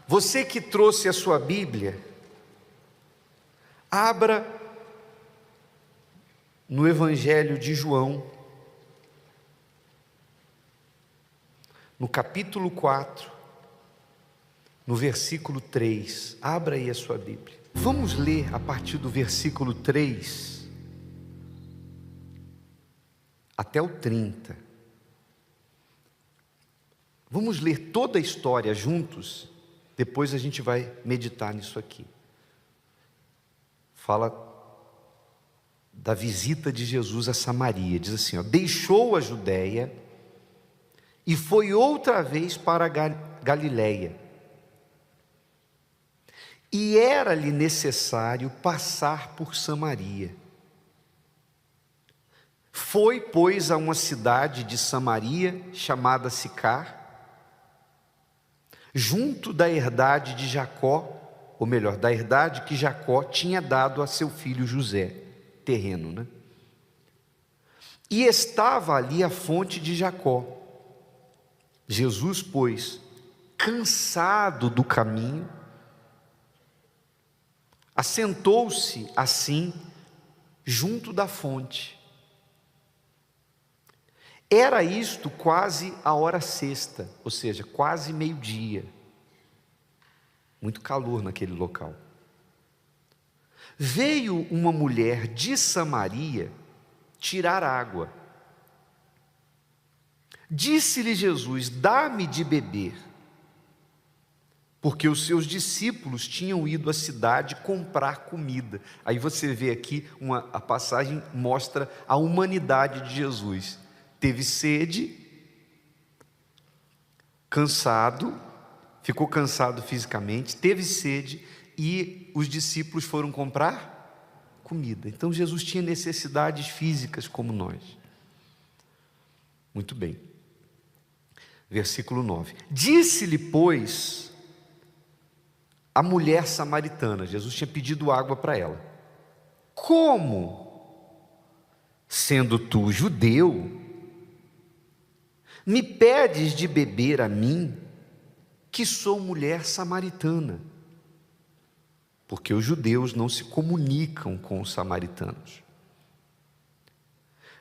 Você que trouxe a sua Bíblia, abra no Evangelho de João, no capítulo 4, no versículo 3. Abra aí a sua Bíblia. Vamos ler a partir do versículo 3 até o 30. Vamos ler toda a história juntos, depois a gente vai meditar nisso aqui. Fala da visita de Jesus a Samaria, diz assim, deixou a Judéia e foi outra vez para a Galiléia. E era-lhe necessário passar por Samaria. Foi, pois, a uma cidade de Samaria, chamada Sicar, junto da herdade de Jacó, ou melhor, da herdade que Jacó tinha dado a seu filho José, terreno, né? E estava ali a fonte de Jacó. Jesus, pois, cansado do caminho, assentou-se assim, junto da fonte. Era isto quase a hora sexta, ou seja, quase meio-dia. Muito calor naquele local. Veio uma mulher de Samaria tirar água. Disse-lhe Jesus: dá-me de beber. Porque os seus discípulos tinham ido à cidade comprar comida. Aí você vê aqui, a passagem mostra a humanidade de Jesus. Teve sede, cansado, ficou cansado fisicamente, teve sede e os discípulos foram comprar comida. Então Jesus tinha necessidades físicas como nós. Muito bem. Versículo 9. Disse-lhe, pois, a mulher samaritana, Jesus tinha pedido água para ela: como, sendo tu judeu, me pedes de beber a mim, que sou mulher samaritana? Porque os judeus não se comunicam com os samaritanos.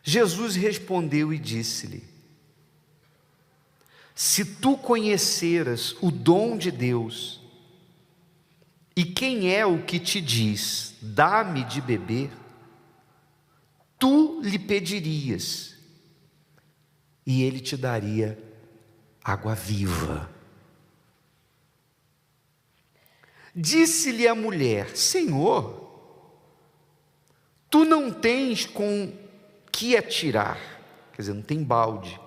Jesus respondeu e disse-lhe: se tu conheceras o dom de Deus, e quem é o que te diz, dá-me de beber, tu lhe pedirias, e ele te daria água viva. Disse-lhe a mulher: Senhor, tu não tens com que atirar, quer dizer, não tem balde,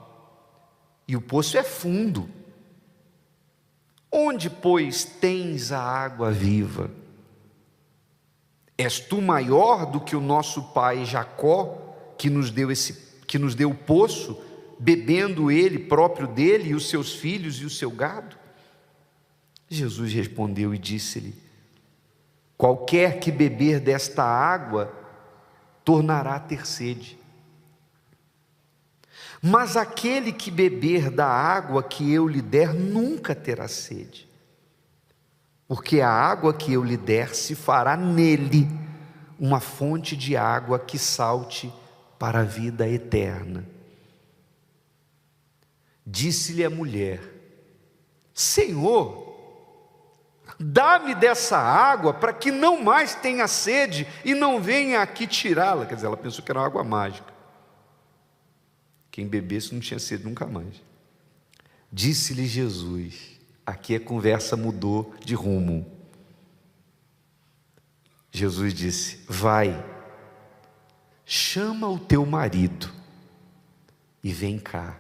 e o poço é fundo. Onde, pois, tens a água viva? És tu maior do que o nosso pai Jacó, que nos deu o poço, bebendo ele próprio dele, e os seus filhos e o seu gado? Jesus respondeu e disse-lhe: qualquer que beber desta água tornará a ter sede. Mas aquele que beber da água que eu lhe der nunca terá sede, porque a água que eu lhe der se fará nele uma fonte de água que salte para a vida eterna. Disse-lhe a mulher: Senhor, dá-me dessa água para que não mais tenha sede e não venha aqui tirá-la. Quer dizer, ela pensou que era uma água mágica. Quem bebesse não tinha sede nunca mais. Disse-lhe Jesus, aqui a conversa mudou de rumo. Jesus disse: vai, chama o teu marido e vem cá.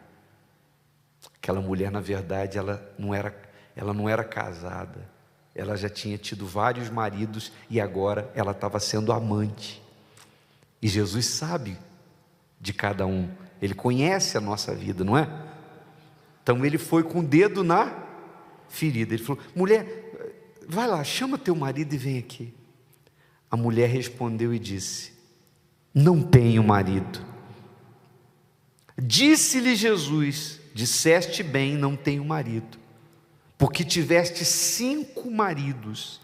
Aquela mulher, na verdade, ela não era casada. Ela já tinha tido vários maridos e agora ela estava sendo amante. E Jesus sabe de cada um. Ele conhece a nossa vida, não é? Então ele foi com o dedo na ferida. Ele falou: mulher, vai lá, chama teu marido e vem aqui. A mulher respondeu e disse: não tenho marido. Disse-lhe Jesus: disseste bem, não tenho marido, porque tiveste 5 maridos,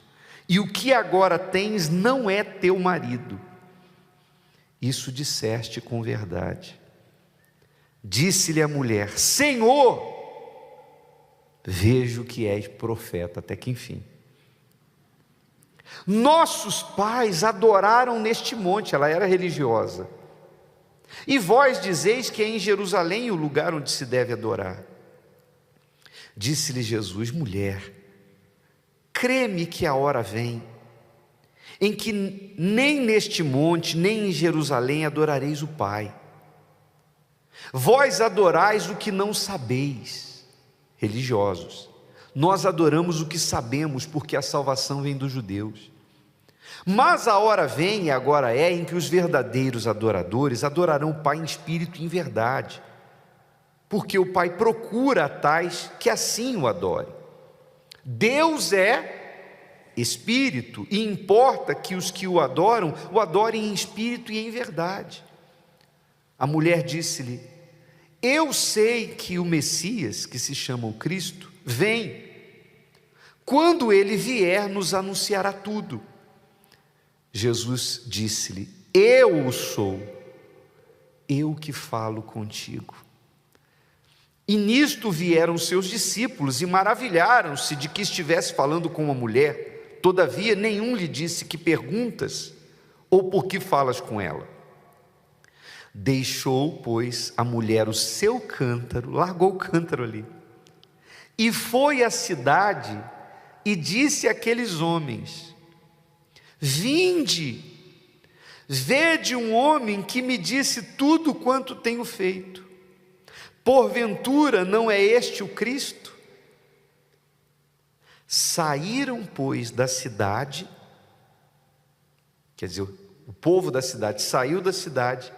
e o que agora tens não é teu marido. Isso disseste com verdade. Disse-lhe a mulher: Senhor, vejo que és profeta. Até que enfim. Nossos pais adoraram neste monte, ela era religiosa, e vós dizeis que é em Jerusalém o lugar onde se deve adorar. Disse-lhe Jesus: mulher, crê-me que a hora vem, em que nem neste monte, nem em Jerusalém adorareis o Pai. Vós adorais o que não sabeis, religiosos. Nós adoramos o que sabemos, porque a salvação vem dos judeus. Mas a hora vem, e agora é, em que os verdadeiros adoradores adorarão o Pai em espírito e em verdade, porque o Pai procura tais que assim o adorem. Deus é espírito, e importa que os que o adorem em espírito e em verdade. A mulher disse-lhe: eu sei que o Messias, que se chama o Cristo, vem. Quando ele vier, nos anunciará tudo. Jesus disse-lhe: eu o sou, eu que falo contigo. E nisto vieram seus discípulos e maravilharam-se de que estivesse falando com uma mulher. Todavia nenhum lhe disse: que perguntas, ou por que falas com ela? Deixou, pois, a mulher o seu cântaro, largou o cântaro ali, e foi à cidade e disse àqueles homens: vinde, vede um homem que me disse tudo quanto tenho feito. Porventura não é este o Cristo? Saíram, pois, da cidade, quer dizer, o povo da cidade saiu da cidade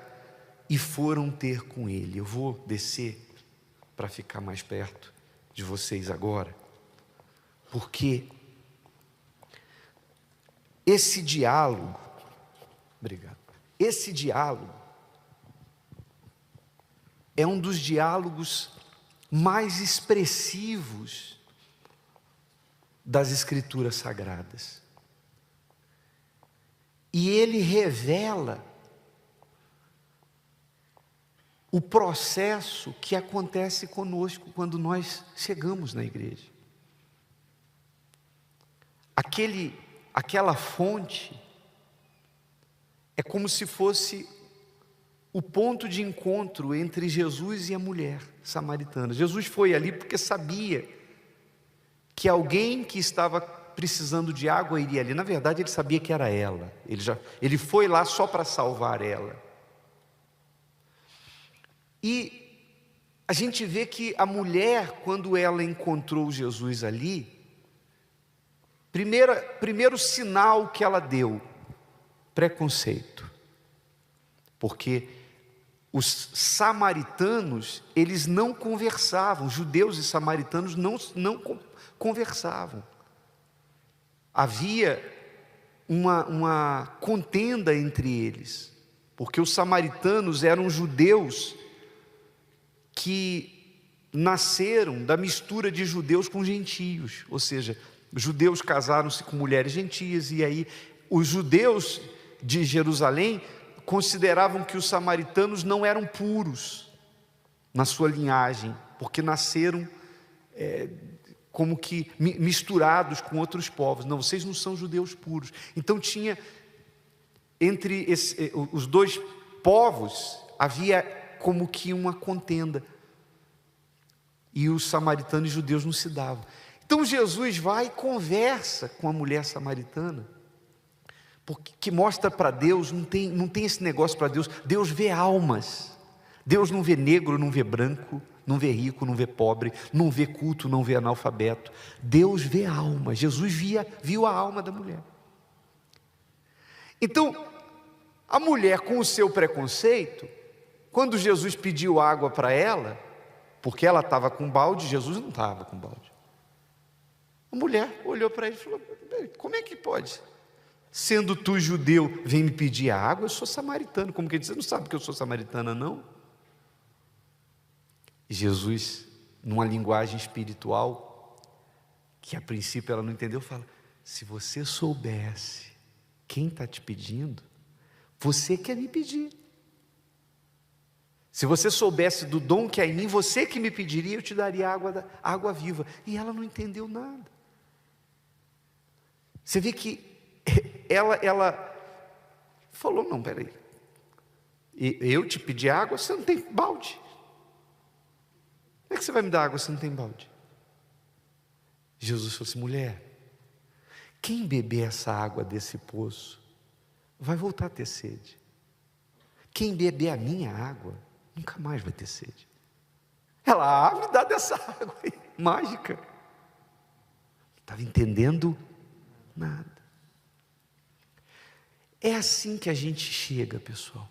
e foram ter com ele. Eu vou descer para ficar mais perto de vocês agora, porque esse diálogo, esse diálogo é um dos diálogos mais expressivos das Escrituras Sagradas. E ele revela o processo que acontece conosco quando nós chegamos na igreja. Aquela fonte é como se fosse o ponto de encontro entre Jesus e a mulher samaritana. Jesus foi ali porque sabia que alguém que estava precisando de água iria ali. Na verdade, ele sabia que era ela. Ele foi lá só para salvar ela. E a gente vê que a mulher, quando ela encontrou Jesus ali, primeiro sinal que ela deu: preconceito. Porque os samaritanos, eles não conversavam, judeus e samaritanos não conversavam. Havia uma contenda entre eles, porque os samaritanos eram judeus que nasceram da mistura de judeus com gentios, ou seja, judeus casaram-se com mulheres gentias, e aí os judeus de Jerusalém consideravam que os samaritanos não eram puros na sua linhagem, porque nasceram como que misturados com outros povos. Não, vocês não são judeus puros. Então tinha, entre os dois povos, havia como que uma contenda, e os samaritanos e os judeus não se davam. Então Jesus vai e conversa com a mulher samaritana, porque que mostra para Deus, não tem esse negócio para Deus. Deus vê almas. Deus não vê negro, não vê branco, não vê rico, não vê pobre, não vê culto, não vê analfabeto. Deus vê alma. Jesus viu a alma da mulher. Então, a mulher, com o seu preconceito, quando Jesus pediu água para ela, porque ela estava com balde, Jesus não estava com balde. A mulher olhou para ele e falou: como é que pode? Sendo tu judeu, vem me pedir a água? Eu sou samaritano. Como que diz? Você não sabe que eu sou samaritana, não? E Jesus, numa linguagem espiritual, que a princípio ela não entendeu, fala: se você soubesse quem está te pedindo, você quer me pedir. Se você soubesse do dom que há em mim, você que me pediria, eu te daria água viva. E ela não entendeu nada. Você vê que ela falou: não, peraí, eu te pedi água, você não tem balde. Como é que você vai me dar água se não tem balde? Jesus falou assim: mulher, quem beber essa água desse poço, vai voltar a ter sede. Quem beber a minha água, nunca mais vai ter sede. Ela: me dá dessa água aí, mágica. Não estava entendendo nada. É assim que a gente chega, pessoal.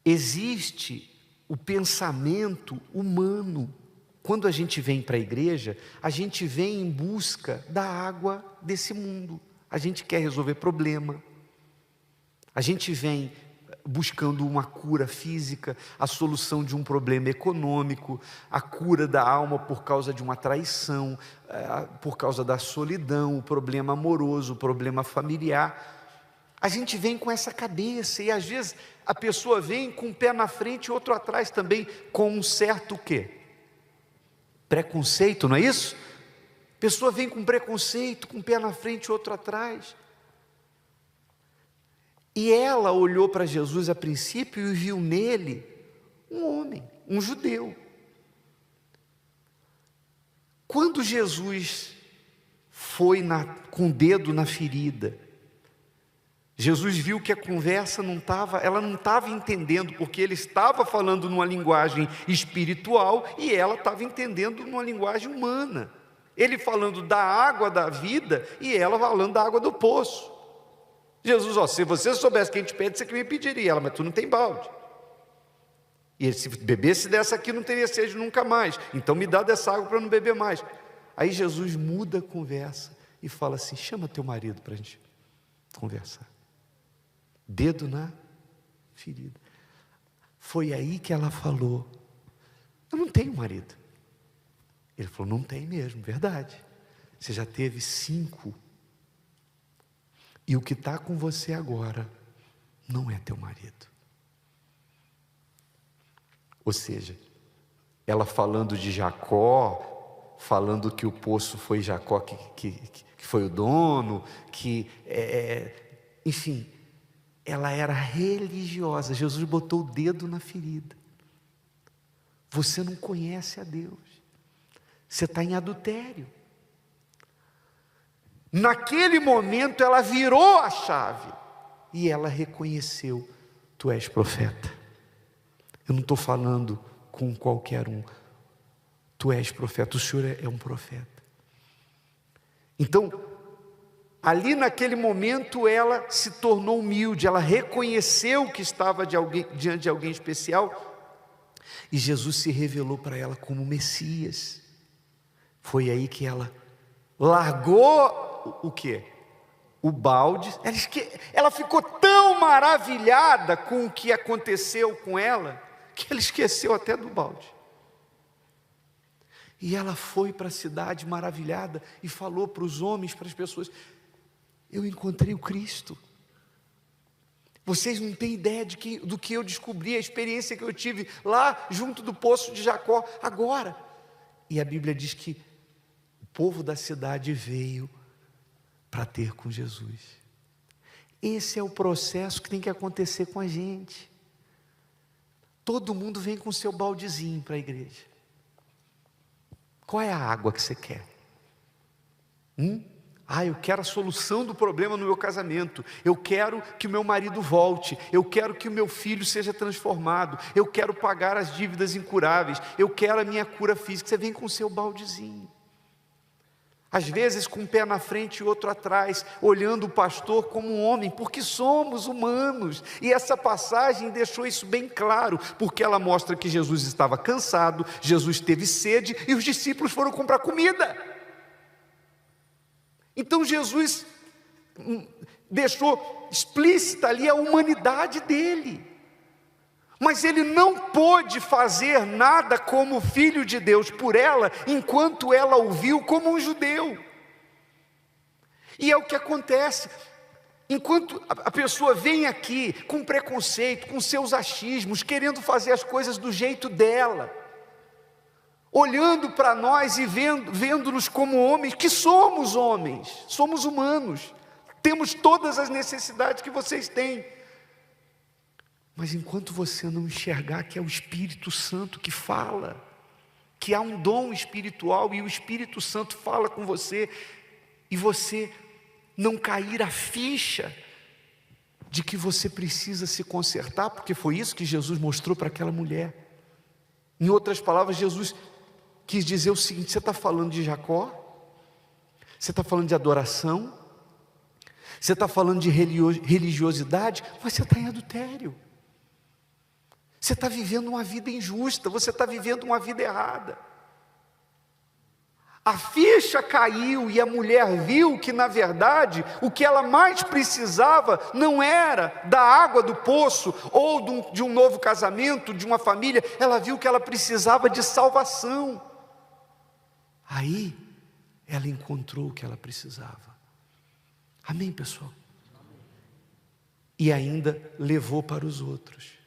Existe o pensamento humano. Quando a gente vem para a igreja, a gente vem em busca da água desse mundo. A gente quer resolver problema. A gente vem buscando uma cura física, a solução de um problema econômico, a cura da alma por causa de uma traição, por causa da solidão, o problema amoroso, o problema familiar. A gente vem com essa cabeça, e às vezes a pessoa vem com um pé na frente e outro atrás também, com um certo o quê? Preconceito, não é isso? A pessoa vem com preconceito, com um pé na frente e outro atrás. E ela olhou para Jesus a princípio e viu nele um homem, um judeu. Quando Jesus foi com o dedo na ferida, Jesus viu que a conversa ela não estava entendendo, porque ele estava falando numa linguagem espiritual e ela estava entendendo numa linguagem humana. Ele falando da água da vida e ela falando da água do poço. Jesus: se você soubesse quem te pede, você que me pediria. Ela: mas tu não tem balde. E ele: se bebesse dessa aqui, não teria sede nunca mais. Então me dá dessa água para não beber mais. Aí Jesus muda a conversa e fala assim: chama teu marido para a gente conversar. Dedo na ferida. Foi aí que ela falou: eu não tenho marido. Ele falou: não tem mesmo, verdade. Você já teve 5. E o que está com você agora não é teu marido. Ou seja, ela falando de Jacó, falando que o poço foi Jacó que foi o dono, enfim, ela era religiosa. Jesus botou o dedo na ferida. Você não conhece a Deus, você está em adultério. Naquele momento ela virou a chave e ela reconheceu: tu és profeta. Eu não estou falando com qualquer um. Tu és profeta, o Senhor é um profeta. Então, ali naquele momento ela se tornou humilde, ela reconheceu que estava diante de alguém especial, e Jesus se revelou para ela como Messias. Foi aí que ela largou o quê? O balde. Ela ficou tão maravilhada com o que aconteceu com ela, que ela esqueceu até do balde. E ela foi para a cidade maravilhada e falou para os homens, para as pessoas: eu encontrei o Cristo. Vocês não têm ideia do que eu descobri, a experiência que eu tive lá junto do poço de Jacó agora. E a Bíblia diz que o povo da cidade veio para ter com Jesus. Esse é o processo que tem que acontecer com a gente. Todo mundo vem com o seu baldezinho para a igreja. Qual é a água que você quer? Eu quero a solução do problema no meu casamento. Eu quero que o meu marido volte. Eu quero que o meu filho seja transformado. Eu quero pagar as dívidas incuráveis. Eu quero a minha cura física. Você vem com o seu baldezinho. Às vezes com um pé na frente e outro atrás, olhando o pastor como um homem, porque somos humanos. E essa passagem deixou isso bem claro, porque ela mostra que Jesus estava cansado, Jesus teve sede e os discípulos foram comprar comida. Então Jesus deixou explícita ali a humanidade dele. Mas ele não pôde fazer nada como filho de Deus por ela, enquanto ela o viu como um judeu. E é o que acontece, enquanto a pessoa vem aqui com preconceito, com seus achismos, querendo fazer as coisas do jeito dela, olhando para nós e vendo-nos como homens, que somos homens, somos humanos, temos todas as necessidades que vocês têm. Mas enquanto você não enxergar que é o Espírito Santo que fala, que há um dom espiritual e o Espírito Santo fala com você, e você não cair a ficha de que você precisa se consertar, porque foi isso que Jesus mostrou para aquela mulher. Em outras palavras, Jesus quis dizer o seguinte: você está falando de Jacó, você está falando de adoração, você está falando de religiosidade, mas você está em adultério. Você está vivendo uma vida injusta, você está vivendo uma vida errada. A ficha caiu e a mulher viu que, na verdade, o que ela mais precisava não era da água do poço, ou de um novo casamento, de uma família. Ela viu que ela precisava de salvação. Aí, ela encontrou o que ela precisava. Amém, pessoal? E ainda levou para os outros.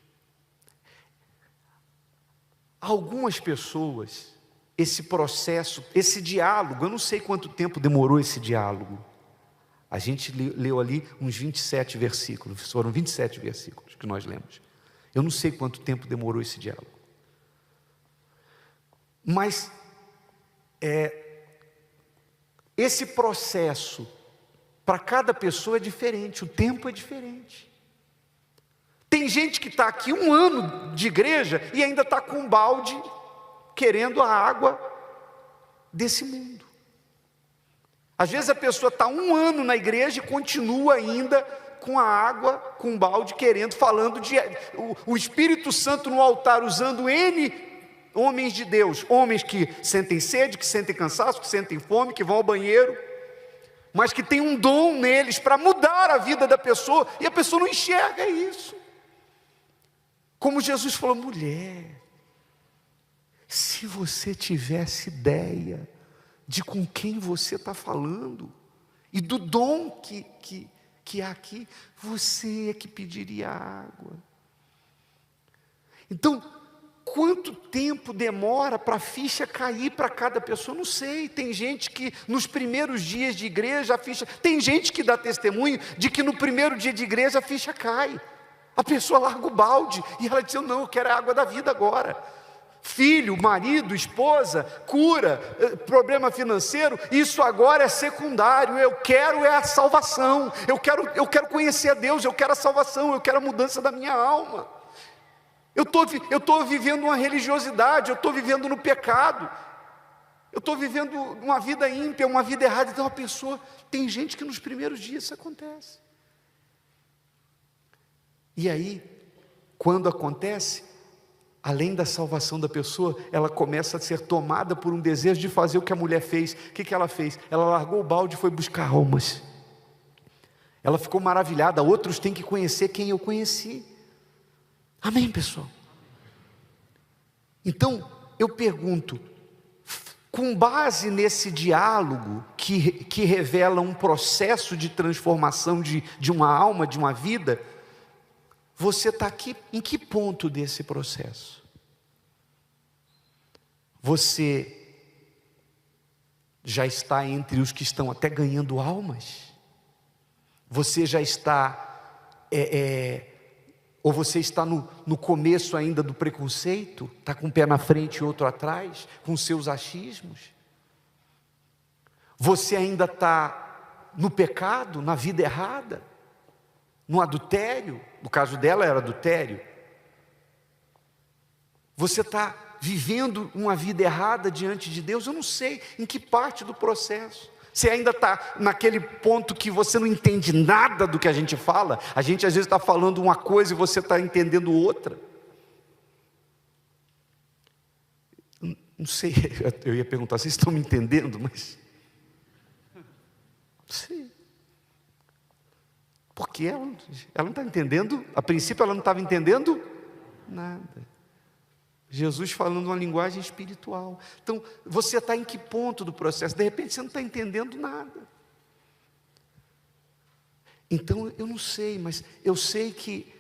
Algumas pessoas, esse processo, esse diálogo, eu não sei quanto tempo demorou esse diálogo. A gente leu ali uns 27 versículos, foram 27 versículos que nós lemos. Eu não sei quanto tempo demorou esse diálogo. Mas, esse processo, para cada pessoa é diferente, o tempo é diferente. Tem gente que está aqui 1 ano de igreja e ainda está com um balde, querendo a água desse mundo. Às vezes a pessoa está 1 ano na igreja e continua ainda com a água, com um balde, querendo, falando de o Espírito Santo no altar, usando N homens de Deus, homens que sentem sede, que sentem cansaço, que sentem fome, que vão ao banheiro, mas que tem um dom neles para mudar a vida da pessoa, e a pessoa não enxerga isso. Como Jesus falou: mulher, se você tivesse ideia de com quem você está falando, e do dom que há aqui, você é que pediria água. Então, quanto tempo demora para a ficha cair para cada pessoa? Não sei. Tem gente que nos primeiros dias de igreja a ficha... Tem gente que dá testemunho de que no primeiro dia de igreja a ficha cai. A pessoa larga o balde e ela diz: não, eu quero a água da vida agora. Filho, marido, esposa, cura, problema financeiro, isso agora é secundário. Eu quero a salvação, eu quero conhecer a Deus, eu quero a salvação, eu quero a mudança da minha alma. Eu estou vivendo uma religiosidade, eu estou vivendo no pecado, eu estou vivendo uma vida ímpia, uma vida errada. Então a pessoa, tem gente que nos primeiros dias isso acontece. E aí, quando acontece, além da salvação da pessoa, ela começa a ser tomada por um desejo de fazer o que a mulher fez. O que ela fez? Ela largou o balde e foi buscar almas. Ela ficou maravilhada: outros têm que conhecer quem eu conheci. Amém, pessoal? Então, eu pergunto, com base nesse diálogo que revela um processo de transformação de uma alma, de uma vida, você está aqui em que ponto desse processo? Você já está entre os que estão até ganhando almas? Você já está, ou você está no começo ainda do preconceito? Está com um pé na frente e outro atrás, com seus achismos? Você ainda está no pecado, na vida errada? No adultério? No caso dela era adultério. Você está vivendo uma vida errada diante de Deus? Eu não sei em que parte do processo. Você ainda está naquele ponto que você não entende nada do que a gente fala. A gente às vezes está falando uma coisa e você está entendendo outra. Não sei, eu ia perguntar: vocês estão me entendendo? Mas sim. Porque ela não está entendendo. A princípio ela não estava entendendo Nada. Jesus falando uma linguagem espiritual. Então, você está em que ponto do processo? De repente você não está entendendo nada. Então, eu não sei, mas eu sei que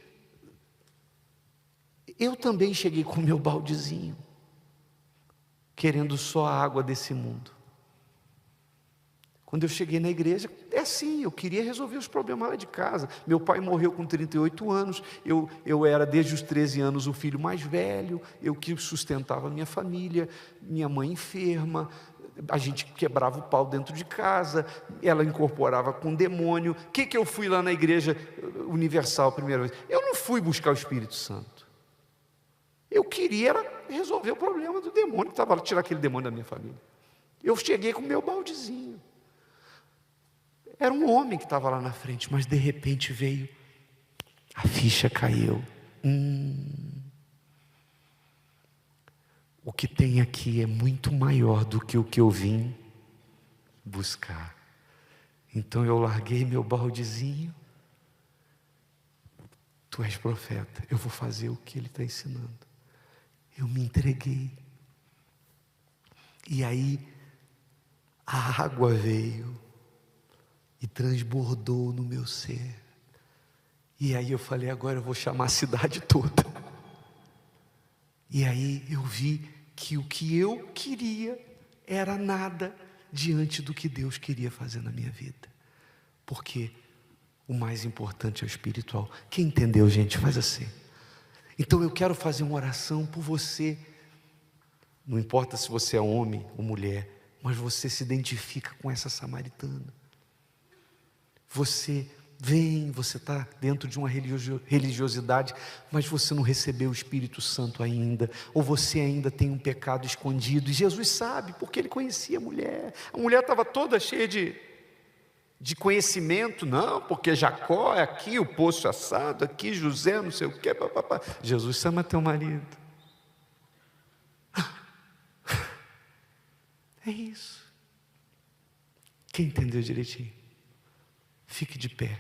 eu também cheguei com o meu baldezinho, querendo só a água desse mundo. Quando eu cheguei na igreja, é assim, eu queria resolver os problemas lá de casa. Meu pai morreu com 38 anos, eu era desde os 13 anos o filho mais velho, eu que sustentava a minha família, minha mãe enferma, a gente quebrava o pau dentro de casa, ela incorporava com o demônio. O que eu fui lá na igreja universal a primeira vez? Eu não fui buscar o Espírito Santo. Eu queria era resolver o problema do demônio, que estava lá, tirar aquele demônio da minha família. Eu cheguei com o meu baldezinho. Era um homem que estava lá na frente, mas de repente veio, a ficha caiu. O que tem aqui é muito maior do que o que eu vim buscar. Então eu larguei meu baldezinho. Tu és profeta, eu vou fazer o que ele está ensinando. Eu me entreguei. E aí a água veio e transbordou no meu ser. E aí eu falei, agora eu vou chamar a cidade toda. E aí eu vi que o que eu queria era nada diante do que Deus queria fazer na minha vida. Porque o mais importante é o espiritual. Quem entendeu, gente? Faz assim. Então eu quero fazer uma oração por você. Não importa se você é homem ou mulher, mas você se identifica com essa samaritana. Você vem, você está dentro de uma religiosidade, mas você não recebeu o Espírito Santo ainda, ou você ainda tem um pecado escondido, e Jesus sabe, porque ele conhecia a mulher estava toda cheia de conhecimento, não, porque Jacó é aqui, o poço assado, aqui José, não sei o que, papapá. Jesus, chama teu marido. É isso. Quem entendeu direitinho? Fique de pé.